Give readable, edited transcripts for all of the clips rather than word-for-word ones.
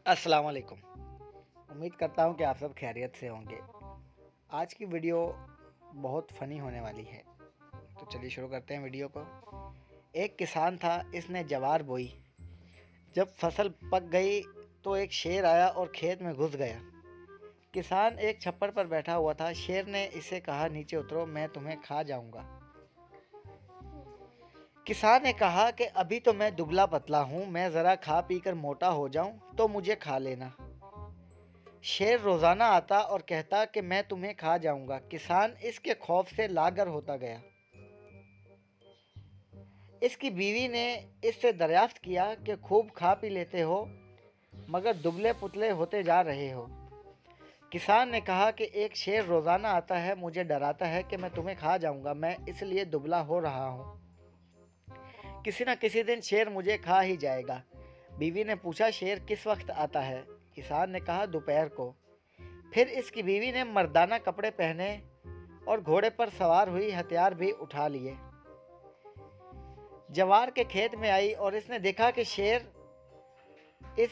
अस्सलाम वालेकुम। उम्मीद करता हूँ कि आप सब खैरियत से होंगे। आज की वीडियो बहुत फ़नी होने वाली है। तो चलिए शुरू करते हैं वीडियो को। एक किसान था, इसने ज्वार बोई। जब फसल पक गई तो एक शेर आया और खेत में घुस गया। किसान एक छप्पर पर बैठा हुआ था। शेर ने इसे कहा, नीचे उतरो, मैं तुम्हें खा जाऊंगा। किसान ने कहा कि अभी तो मैं दुबला पतला हूँ, मैं ज़रा खा पी कर मोटा हो जाऊं तो मुझे खा लेना। शेर रोजाना आता और कहता कि मैं तुम्हें खा जाऊंगा। किसान इसके खौफ से लागर होता गया। इसकी बीवी ने इससे दरियाफ्त किया कि खूब खा पी लेते हो मगर दुबले पुतले होते जा रहे हो। किसान ने कहा कि एक शेर रोजाना आता है, मुझे डराता है कि मैं तुम्हें खा जाऊंगा, मैं इसलिए दुबला हो रहा हूँ। किसी न किसी दिन शेर मुझे खा ही जाएगा। बीवी ने पूछा, शेर किस वक्त आता है? किसान ने कहा, दोपहर को। फिर इसकी बीवी ने मर्दाना कपड़े पहने और घोड़े पर सवार हुई, हथियार भी उठा लिए। जवार के खेत में आई और इसने देखा कि शेर इस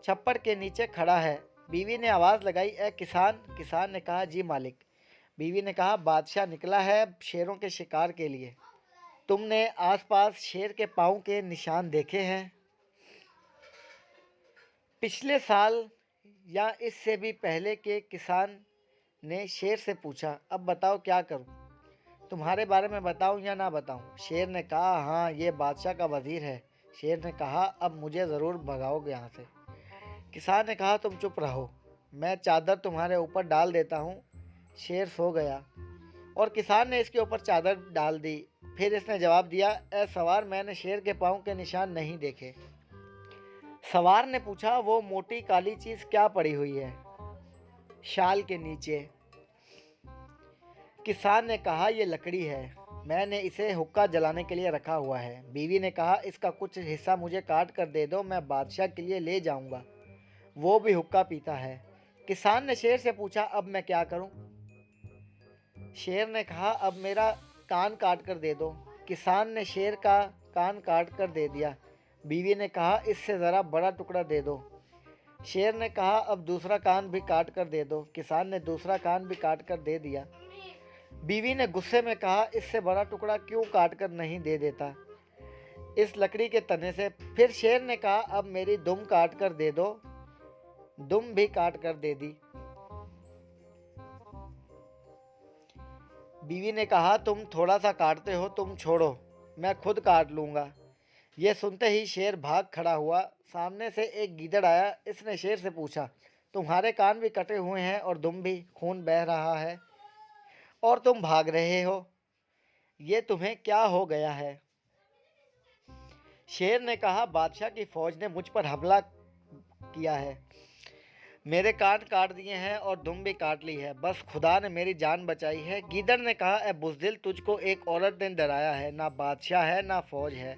छप्पर के नीचे खड़ा है। बीवी ने आवाज़ लगाई, ए किसान। किसान ने कहा, जी मालिक। बीवी ने कहा, बादशाह निकला है शेरों के शिकार के लिए। तुमने आसपास शेर के पाँव के निशान देखे हैं? पिछले साल या इससे भी पहले के किसान ने शेर से पूछा, अब बताओ क्या करूं? तुम्हारे बारे में बताऊं या ना बताऊं? शेर ने कहा, हाँ, ये बादशाह का वजीर है। शेर ने कहा, अब मुझे ज़रूर भगाओगे यहाँ से? किसान ने कहा, तुम चुप रहो, मैं चादर तुम्हारे ऊपर डाल देता हूँ। शेर सो गया और किसान ने इसके ऊपर चादर डाल दी। फिर इसने जवाब दिया, ए सवार, मैंने शेर के पाँव के निशान नहीं देखे। सवार ने पूछा, वो मोटी काली चीज़ क्या पड़ी हुई है शाल के नीचे? किसान ने कहा, यह लकड़ी है, मैंने इसे हुक्का जलाने के लिए रखा हुआ है। बीवी ने कहा, इसका कुछ हिस्सा मुझे काट कर दे दो, मैं बादशाह के लिए ले जाऊंगा, वो भी हुक्का पीता है। किसान ने शेर से पूछा, अब मैं क्या करूं? शेर ने कहा, अब मेरा कान काट कर दे दो। किसान ने शेर का कान काट कर दे दिया। बीवी ने कहा, इससे ज़रा बड़ा टुकड़ा दे दो। शेर ने कहा, अब दूसरा कान भी काट कर दे दो। किसान ने दूसरा कान भी काट कर दे दिया। बीवी ने गुस्से में कहा, इससे बड़ा टुकड़ा क्यों काट कर नहीं दे देता इस लकड़ी के तने से? फिर शेर ने कहा, अब मेरी दुम काट कर दे दो। दुम भी काट कर दे दी। बीवी ने कहा, तुम थोड़ा सा काटते हो, तुम छोड़ो, मैं खुद काट लूँगा। यह सुनते ही शेर भाग खड़ा हुआ। सामने से एक गीदड़ आया। इसने शेर से पूछा, तुम्हारे कान भी कटे हुए हैं और दुम भी, खून बह रहा है और तुम भाग रहे हो, ये तुम्हें क्या हो गया है? शेर ने कहा, बादशाह की फौज ने मुझ पर हमला किया है, मेरे कान काट दिए हैं और दुम भी काट ली है, बस खुदा ने मेरी जान बचाई है। गीदड़ ने कहा, ए बुज़दिल, तुझको एक औरत ने डराया है, ना बादशाह है ना फौज है।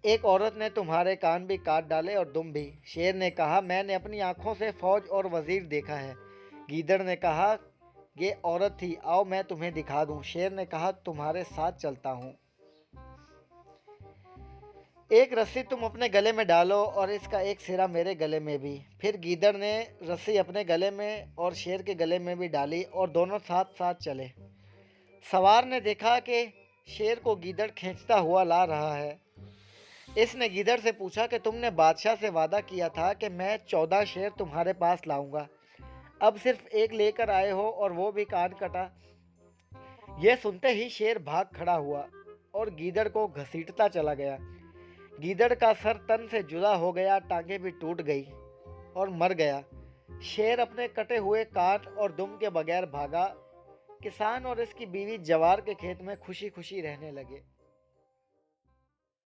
एक औरत ने तुम्हारे कान भी काट डाले और दुम भी। शेर ने कहा, मैंने अपनी आंखों से फौज और वजीर देखा है। गीदड़ ने कहा, ये औरत थी, आओ मैं तुम्हें दिखा दूं। शेर ने कहा, तुम्हारे साथ चलता हूँ। एक रस्सी तुम अपने गले में डालो और इसका एक सिरा मेरे गले में भी। फिर गीदड़ ने रस्सी अपने गले में और शेर के गले में भी डाली और दोनों साथ साथ चले। सवार ने देखा कि शेर को गीदड़ खींचता हुआ ला रहा है। इसने गीदड़ से पूछा कि तुमने बादशाह से वादा किया था कि मैं 14 शेर तुम्हारे पास लाऊंगा, अब सिर्फ एक लेकर आए हो और वो भी कान कटा। यह सुनते ही शेर भाग खड़ा हुआ और गीदड़ को घसीटता चला गया। गीदड़ का सर तन से जुदा हो गया, टांगें भी टूट गई और मर गया। शेर अपने कटे हुए कान और दुम के बगैर भागा। किसान और इसकी बीवी जवार के खेत में खुशी खुशी रहने लगे।